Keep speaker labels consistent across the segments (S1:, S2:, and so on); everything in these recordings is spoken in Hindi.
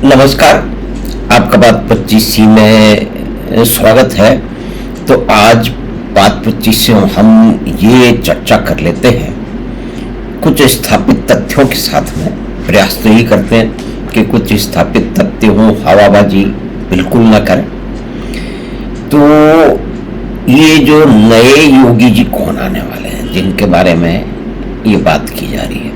S1: नमस्कार। आपका बात 25सी में स्वागत है। तो आज बात 25 से हम ये चर्चा कर लेते हैं कुछ स्थापित तथ्यों के साथ में। प्रयास तो यही करते हैं कि कुछ स्थापित तथ्य हों, हवाबाजी बिल्कुल ना करें। तो ये जो नए योगी जी कौन आने वाले हैं, जिनके बारे में ये बात की जा रही है,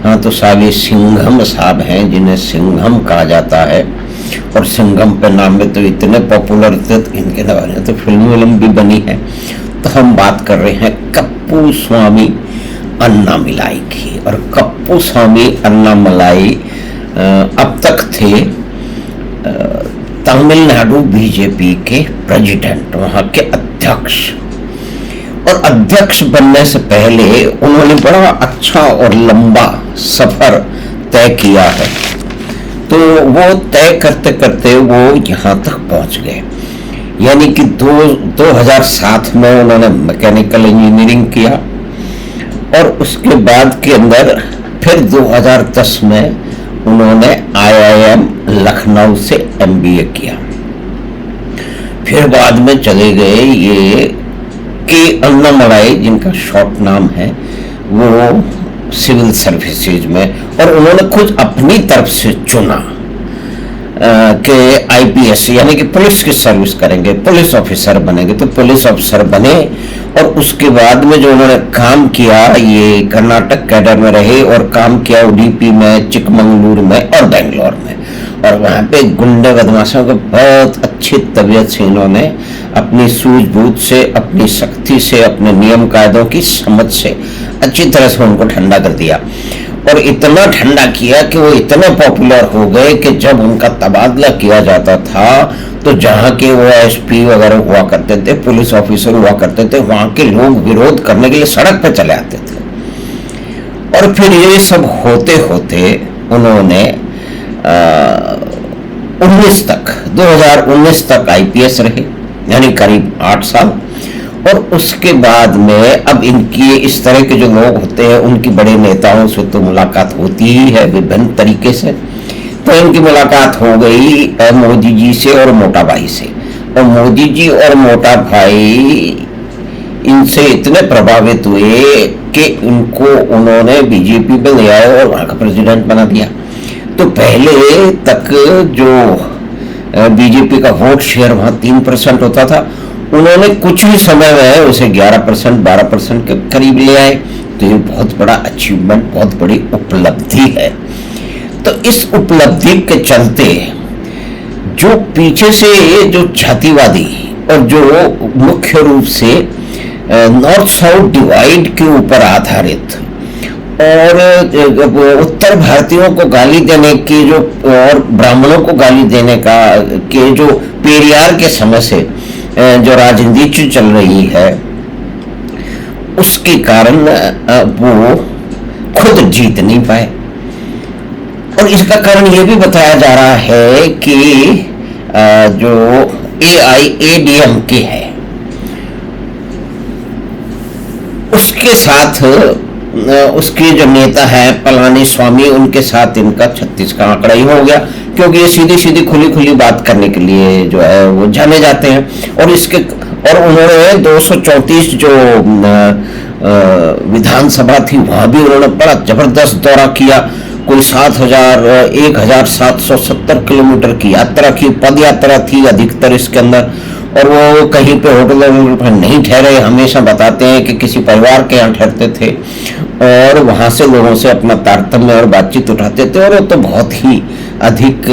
S1: हाँ तो साहब ये सिंघम साहब हैं, जिन्हें सिंघम कहा जाता है। और सिंघम पे नाम में तो इतने पॉपुलर थे, तो इनके बारे में तो फिल्म भी बनी है। तो हम बात कर रहे हैं कप्पू स्वामी अन्नामलाई की। और कप्पू स्वामी अन्नामलाई अब तक थे तमिलनाडु बीजेपी के प्रेसिडेंट, वहाँ के अध्यक्ष। और अध्यक्ष बनने से पहले उन्होंने बड़ा अच्छा और लंबा सफर तय किया है। तो वो तय करते करते वो यहाँ तक पहुँच गए। यानी कि 2007 में उन्होंने मैकेनिकल इंजीनियरिंग किया और उसके बाद के अंदर फिर 2010 में उन्होंने IIM लखनऊ से MBA किया। फिर बाद में चले गए ये के अन्नामलाई, जिनका शॉर्ट नाम है, वो सिविल सर्विसेज में। और उन्होंने खुद अपनी तरफ से चुना कि IPS यानी कि पुलिस की सर्विस करेंगे, पुलिस ऑफिसर बनेंगे। तो पुलिस ऑफिसर बने और उसके बाद में जो उन्होंने काम किया, ये कर्नाटक कैडर में रहे और काम किया उडुपी में, चिकमंगलुरु में और बेंगलोर में। और वहाँ पे गुंडे बदमाशों को बहुत अच्छी तबीयत से इन्होंने अपनी सूझबूझ से, अपनी शक्ति से, अपने नियम कायदों की समझ से अच्छी तरह से उनको ठंडा कर दिया। और इतना ठंडा किया कि वो इतने पॉपुलर हो गए कि जब उनका तबादला किया जाता था तो जहाँ के वो SP वगैरह हुआ करते थे, पुलिस ऑफिसर हुआ करते थे, वहाँ के लोग विरोध करने के लिए सड़क पर चले आते थे। और फिर ये सब होते होते उन्होंने 2019 तक IPS रहे, यानी करीब 8 साल। और उसके बाद में अब इनकी इस तरह के जो लोग होते हैं, उनकी बड़े नेताओं से तो मुलाकात होती ही है विभिन्न तरीके से। तो इनकी मुलाकात हो गई मोदी जी से और मोटा भाई से। और मोदी जी और मोटा भाई इनसे इतने प्रभावित हुए कि उन्होंने बीजेपी में ले आए और वहाँ का प्रेसिडेंट बना दिया। तो पहले तक जो बीजेपी का वोट शेयर वहाँ 3% होता था, उन्होंने कुछ ही समय में उसे 11%, 12% के करीब ले आए। तो ये बहुत बड़ा अचीवमेंट, बहुत बड़ी उपलब्धि है। तो इस उपलब्धि के चलते जो पीछे से जो जातिवादी और जो मुख्य रूप से नॉर्थ साउथ डिवाइड के ऊपर आधारित और उत्तर भारतीयों को गाली देने की जो और ब्राह्मणों को गाली देने का के जो पेरियार के समय से जो राजनीति चल रही है, उसके कारण वो खुद जीत नहीं पाए। और इसका कारण ये भी बताया जा रहा है कि जो AIADMK है, उसके साथ उसके जो नेता है पलानीस्वामी, उनके साथ इनका 36 का आंकड़ा ही हो गया। क्योंकि ये सीधी सीधी खुली खुली बात करने के लिए जो है वो जाने जाते हैं। और उन्होंने 234 जो विधानसभा थी, वहाँ भी उन्होंने बड़ा जबरदस्त दौरा किया। कोई 1770 किलोमीटर की यात्रा की, पद यात्रा थी अधिकतर इसके अंदर। और वो कहीं पे होटलों पर नहीं ठहरे, हमेशा बताते हैं कि किसी परिवार के यहाँ ठहरते थे और वहाँ से लोगों से अपना तारतम्य और बातचीत उठाते थे। और तो बहुत ही अधिक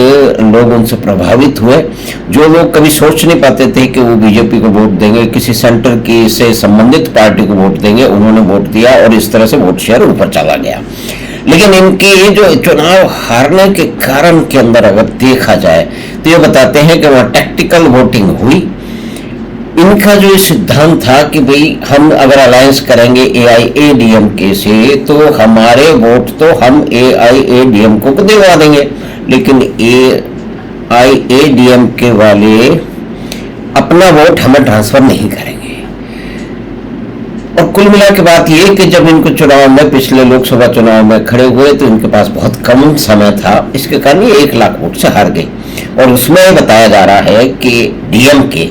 S1: लोग उनसे प्रभावित हुए। जो लोग कभी सोच नहीं पाते थे कि वो बीजेपी को वोट देंगे, किसी सेंटर की से संबंधित पार्टी को वोट देंगे, उन्होंने वोट दिया और इस तरह से वोट शेयर ऊपर चला गया। लेकिन इनके जो चुनाव हारने के कारण के अंदर अगर देखा जाए तो ये बताते हैं कि वहाँ टैक्टिकल वोटिंग हुई। इनका जो सिद्धांत था कि भाई हम अगर अलायंस करेंगे AIADMK से तो हमारे वोट तो हम AIADMK को दिलवा देंगे, लेकिन AIADMK वाले अपना वोट हमें ट्रांसफर नहीं करेंगे। और कुल मिला के बात ये कि जब इनको चुनाव में, पिछले लोकसभा चुनाव में खड़े हुए तो इनके पास बहुत कम समय था, इसके कारण ये 1 लाख वोट से हार गई। और उसमें बताया जा रहा है कि डीएमके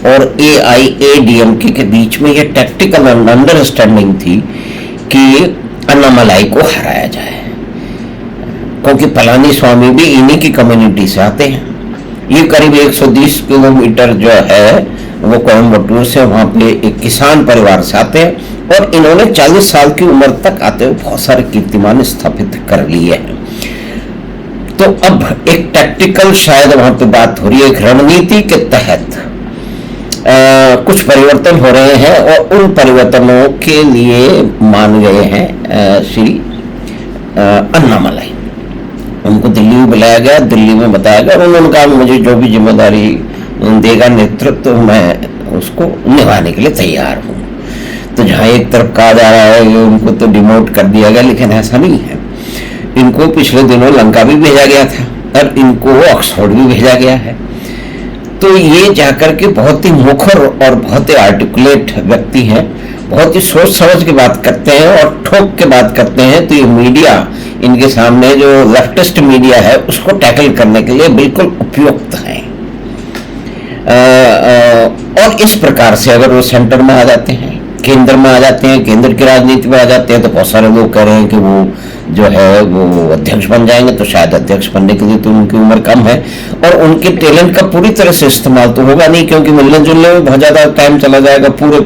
S1: और एआईएडीएमके के बीच में ये टैक्टिकल अंडरस्टैंडिंग थी कि अन्नामलाई को हराया जाए, क्योंकि पलानी स्वामी भी इन्हीं की कम्युनिटी से आते हैं। ये करीब 120 किलोमीटर जो है वो कोयम्बटूर से, वहाँ पे एक किसान परिवार से आते हैं और इन्होंने 40 साल की उम्र तक आते हुए बहुत सारे कीर्तिमान स्थापित कर लिए हैं। तो अब एक टैक्टिकल शायद वहाँ पे बात हो रही है, एक रणनीति के तहत कुछ परिवर्तन हो रहे हैं और उन परिवर्तनों के लिए मान गए हैं श्री अन्नामलाई। उनको दिल्ली में बुलाया गया, दिल्ली में बताया गया और उन्होंने कहा मुझे जो भी जिम्मेदारी देगा नेतृत्व, तो मैं उसको निभाने के लिए तैयार हूँ। तो जहाँ एक तरफ कहा जा रहा है कि उनको तो डिमोट कर दिया गया, लेकिन ऐसा नहीं है। इनको पिछले दिनों लंका भी भेजा गया था और इनको ऑक्सफोर्ड भी भेजा गया है। तो ये जाकर के बहुत ही मुखर और बहुत ही आर्टिकुलेट व्यक्ति हैं, बहुत ही सोच समझ के बात करते हैं और ठोक के बात करते हैं। तो ये मीडिया इनके सामने, जो लेफ्टिस्ट मीडिया है, उसको टैकल करने के लिए बिल्कुल उपयुक्त है। और इस प्रकार से अगर वो सेंटर में आ जाते हैं, केंद्र में आ जाते हैं, केंद्र की राजनीति में आ जाते हैं, तो बहुत सारे लोग कह रहे हैं कि वो जो है वो अध्यक्ष बन जाएंगे। तो शायद अध्यक्ष बनने के लिए तो उनकी उम्र कम है और उनके टैलेंट का पूरी तरह से इस्तेमाल तो होगा नहीं, क्योंकि मिलने जुलने में बहुत ज़्यादा टाइम चला जाएगा, पूरे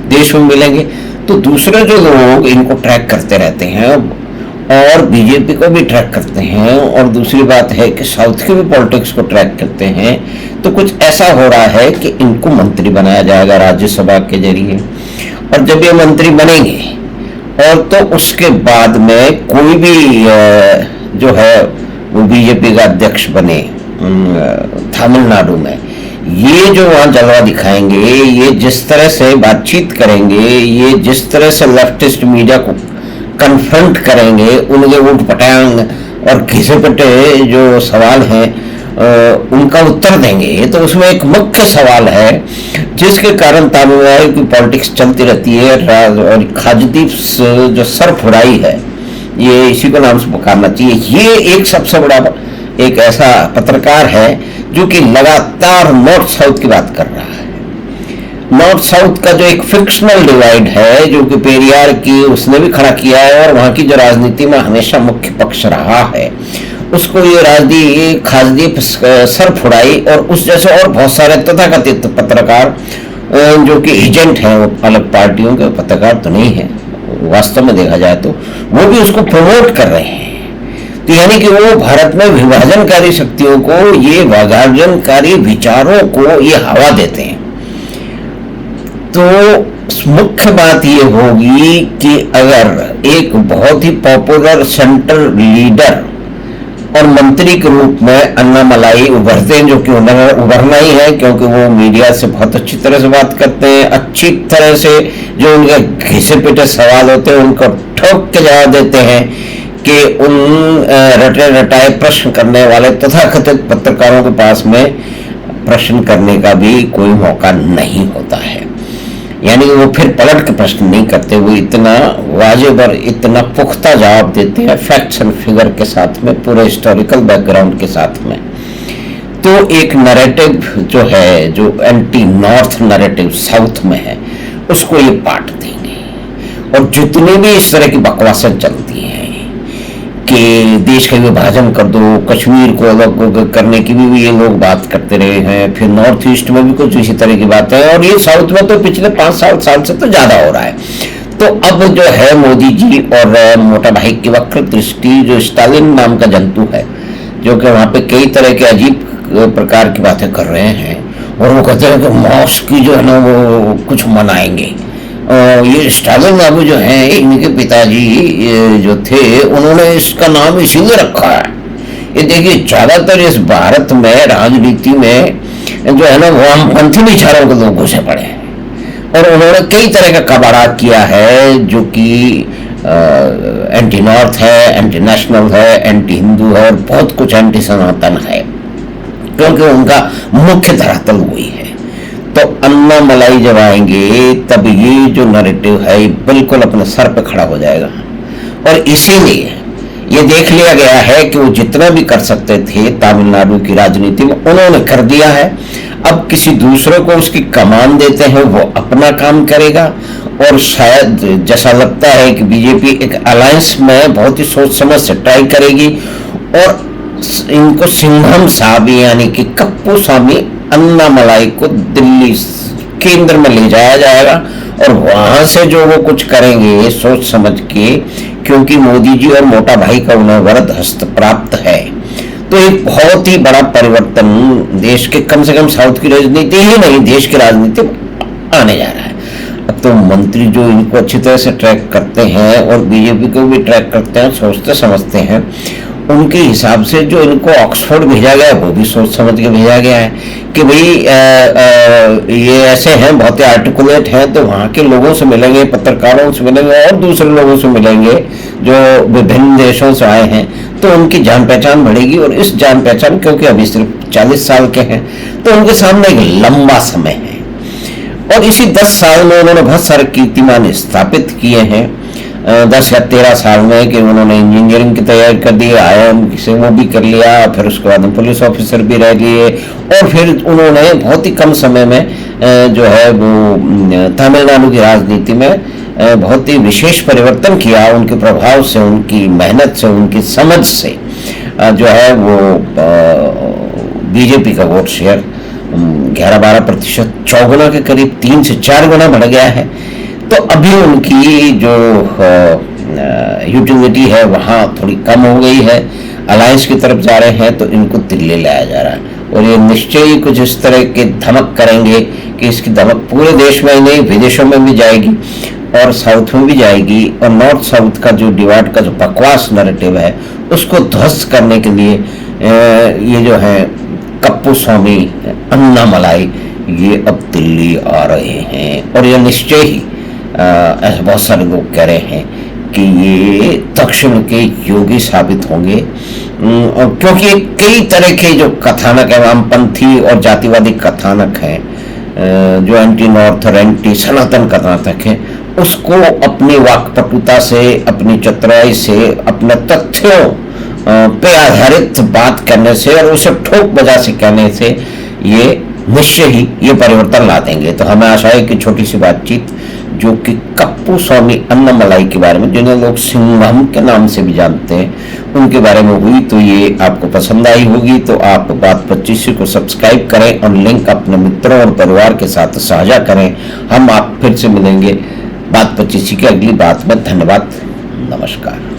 S1: देश में मिलेंगे। तो दूसरे जो लोग इनको ट्रैक करते रहते हैं और बीजेपी को भी ट्रैक करते हैं, और दूसरी बात है कि साउथ की भी पॉलिटिक्स को ट्रैक करते हैं। तो कुछ ऐसा हो रहा है कि इनको मंत्री बनाया जाएगा राज्यसभा के जरिए, और जब ये मंत्री बनेंगे और तो उसके बाद में कोई भी जो है वो बीजेपी का अध्यक्ष बने तमिलनाडु में, ये जो वहाँ जलवा दिखाएंगे, ये जिस तरह से बातचीत करेंगे, ये जिस तरह से लेफ्टिस्ट मीडिया को कन्फ्रंट करेंगे, उनके ऊट पटांग और घिसे पिटे जो सवाल हैं उनका उत्तर देंगे। तो उसमें एक मुख्य सवाल है जिसके कारण तमिलनाडु की पॉलिटिक्स चलती रहती है, और खाजदीप जो सरफुराई है, ये इसी को नाम से पुकारना चाहिए। ये एक सबसे बड़ा एक ऐसा पत्रकार है जो कि लगातार नॉर्थ साउथ की बात कर रहा है। नॉर्थ साउथ का जो एक फिक्शनल डिवाइड है, जो कि पेरियार की उसने भी खड़ा किया है और वहाँ की जो राजनीति में हमेशा मुख्य पक्ष रहा है, उसको ये राजनीति खाजदीप सरफुराई और उस जैसे और बहुत सारे तथाकथित पत्रकार जो कि एजेंट हैं, वो अलग पार्टियों के पत्रकार तो नहीं है वास्तव में देखा जाए, तो वो भी उसको प्रमोट कर रहे हैं। तो यानी कि वो भारत में विभाजनकारी शक्तियों को, ये विभाजनकारी विचारों को ये हवा देते हैं। तो मुख्य बात ये होगी कि अगर एक बहुत ही पॉपुलर सेंटर लीडर और मंत्री के रूप में अन्नामलाई उभरते हैं, जो कि उभरना ही है, क्योंकि वो मीडिया से बहुत अच्छी तरह से बात करते हैं, अच्छी तरह से जो उनके घिसे पिटे सवाल होते हैं उनको ठोक के जवाब देते हैं कि उन रटे रटाए प्रश्न करने वाले तथाकथित पत्रकारों के पास में प्रश्न करने का भी कोई मौका नहीं होता है। यानी कि वो फिर पलट के प्रश्न नहीं करते, वो इतना वाजिब और इतना पुख्ता जवाब देते हैं, फैक्ट्स एंड फिगर के साथ में, पूरे हिस्टोरिकल बैकग्राउंड के साथ में। तो एक नैरेटिव जो है, जो एंटी नॉर्थ नैरेटिव साउथ में है, उसको ये पाट देंगे। और जितनी भी इस तरह की बकवासें चलती हैं कि देश का विभाजन कर दो, कश्मीर को अलग करने की भी ये लोग बात करते रहे हैं, फिर नॉर्थ ईस्ट में भी कुछ इसी तरह की बात है, और ये साउथ में तो पिछले 5-7 साल से तो ज्यादा हो रहा है। तो अब जो है मोदी जी और मोटा भाई की वक्र दृष्टि, जो स्टालिन नाम का जंतु है, जो कि वहाँ पे कई तरह के अजीब प्रकार की बातें कर रहे हैं, और वो कहते हैं कि मॉस्क की जो है ना वो कुछ मनाएंगे। ये स्टालिन बाबू जो हैं, इनके पिताजी जो थे, उन्होंने इसका नाम इसीलिए रखा है। ये देखिए, ज्यादातर इस भारत में राजनीति में जो है ना वामपंथी विचारों के लोग घुसे पड़े हैं, और उन्होंने कई तरह का कबाड़ा किया है, जो कि एंटी नॉर्थ है, एंटी नेशनल है, एंटी हिंदू है, और बहुत कुछ एंटी सनातन है, क्योंकि उनका मुख्य धरातल वही है। तो अन्नामलाई जब आएंगे तब ये जो नैरेटिव है बिल्कुल अपने सर पे खड़ा हो जाएगा। और इसीलिए ये देख लिया गया है कि वो जितना भी कर सकते थे तमिलनाडु की राजनीति में उन्होंने कर दिया है। अब किसी दूसरे को उसकी कमान देते हैं, वो अपना काम करेगा। और शायद जैसा लगता है कि बीजेपी एक अलायंस में बहुत ही सोच समझ से ट्राई करेगी और इनको सिंघम स्वामी यानी कि कप्पू स्वामी अन्नामलाई को दिल्ली केंद्र में ले जाया जाएगा और वहां से जो वो कुछ करेंगे सोच समझ के, क्योंकि मोदी जी और मोटा भाई का उन्हें वरद हस्त प्राप्त है। तो एक बहुत ही बड़ा परिवर्तन देश के, कम से कम साउथ की राजनीति ही नहीं देश की राजनीति में आने जा रहा है। अब तो मंत्री जो इनको अच्छी तरह से ट्रैक करते हैं और बीजेपी को भी ट्रैक करते हैं, सोचते समझते हैं, उनके हिसाब से जो इनको ऑक्सफोर्ड भेजा गया वो भी सोच समझ के भेजा गया है कि भाई ये ऐसे हैं, बहुत ही आर्टिकुलेट हैं, तो वहाँ के लोगों से मिलेंगे, पत्रकारों से मिलेंगे और दूसरे लोगों से मिलेंगे जो विभिन्न देशों से आए हैं, तो उनकी जान पहचान बढ़ेगी। और इस जान पहचान, क्योंकि अभी सिर्फ 40 साल के हैं, तो उनके सामने एक लंबा समय है। और इसी 10 साल में उन्होंने बहुत सारे कीर्तिमान स्थापित किए हैं। 10 या 13 साल में कि उन्होंने इंजीनियरिंग की तैयारी कर दी, IIM से वो भी कर लिया, फिर उसके बाद पुलिस ऑफिसर भी रह लिए और फिर उन्होंने बहुत ही कम समय में जो है वो तमिलनाडु की राजनीति में बहुत ही विशेष परिवर्तन किया। उनके प्रभाव से, उनकी मेहनत से, उनकी समझ से जो है वो बीजेपी का वोट शेयर 11-12% चौगुना के करीब 3 से 4 गुना बढ़ गया है। तो अभी उनकी जो यूटिलिटी है वहाँ थोड़ी कम हो गई है, अलायंस की तरफ जा रहे हैं, तो इनको दिल्ली लाया जा रहा है। और ये निश्चय ही कुछ इस तरह के धमक करेंगे कि इसकी धमक पूरे देश में ही नहीं विदेशों में भी जाएगी और साउथ में भी जाएगी। और नॉर्थ साउथ का जो डिवाइड का जो बकवास नैरेटिव है उसको ध्वस्त करने के लिए ये जो है कप्पू स्वामी अन्नामलाई ये अब दिल्ली आ रहे हैं। और ये निश्चय ही ऐसे बहुत सारे लोग कह रहे हैं कि ये दक्षिण के योगी साबित होंगे, और क्योंकि कई तरह के जो कथानक है, वामपंथी और जातिवादी कथानक हैं, जो एंटी नॉर्थ और एंटी सनातन कथानक है, उसको अपनी वाक्पटुता से, अपनी चतुराई से, अपने तथ्यों पे आधारित बात करने से और उसे ठोक बजा से कहने से ये निश्चय ही ये परिवर्तन ला देंगे। तो हमें आशा है कि छोटी सी बातचीत जो कि कप्पू स्वामी अन्नामलाई के बारे में, जिन्हें लोग सिंघम के नाम से भी जानते हैं, उनके बारे में हुई, तो ये आपको पसंद आई होगी। तो आप बात 25 को सब्सक्राइब करें और लिंक अपने मित्रों और परिवार के साथ साझा करें। हम आप फिर से मिलेंगे बात 25 की अगली बात में। धन्यवाद, नमस्कार।